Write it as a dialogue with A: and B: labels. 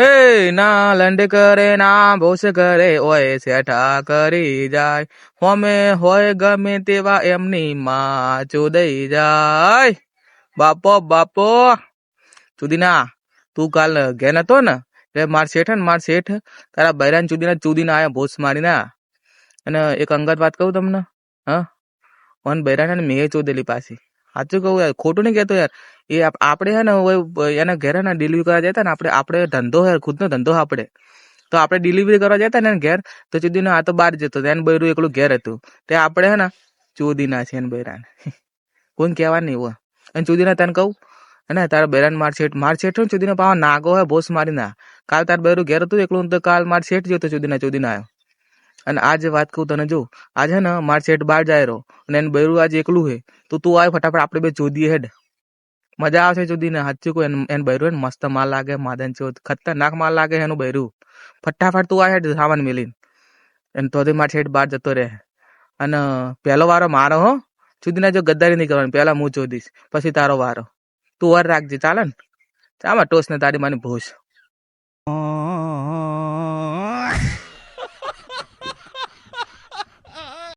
A: હે ના લંડ કરે ના ભોસ કરે ઓય શેઠા કરી જાય હોમે હોય ગમે તેવા એમની માં ચોદઈ જાય બાપો બાપો ચુદીના તું કાલ ઘેર નતો ને એટલે માર શેઠ તારા બૈરાન ચુદીના આયા ભોસ મારીને અને એક અંગત વાત કહું તમને હા ઓન બૈરાને મેં ચોદેલી પાછી સાચું કહું યાર ખોટું નહીં કહેતો યાર એ આપણે હે ને એના ઘેર હે ને ડિલિવરી કરવા જતા ને આપણે ધંધો હે ખુદનો ધંધો આપણે તો આપણે ડિલિવરી કરવા જતા ને ઘેર તો ચુદીનો આ તો બહાર જતો એને બૈરું એકલું ઘેર હતું તે આપણે હે ને ચોદીના છે એને બૈરાને કોઈને કહેવા નહીં હોય અને ચુદીના તને કહું હે ને તારા બૈરાન માર શેઠ ચુદીનો પાવા નાગો હે ભોસ મારી ના કાલ તાર બૈરું ઘેર હતું એકલું તો કાલ માર શેઠ જતો ચુદીના આવ્યો અને આજે વાત કહું તને જો આજે ને માર શેઠ બહાર જાય રહ્યો અને એને બૈરું આજે એકલું હે તો તું આવે ફટાફટ આપણે બે ચોદીએ હેડ મજા આવશે ચોદીને સાચું કહું એને બૈરું મસ્ત માલ લાગે માદન ચોદ ખતરનાક માલ લાગે એનું બૈરું ફટાફટ તું આવે હેડ સામાન મેલીને એને તો માર શેઠ બહાર જતો રહે અને પહેલો વારો મારો હો ચોદીના જો ગદ્દારી નહીં કરવાની પહેલા હું ચોદીશ પછી તારો વારો તું વાર રાખજે ચાલે ને ચામાં ટોસ ને તારી માની ભૂસ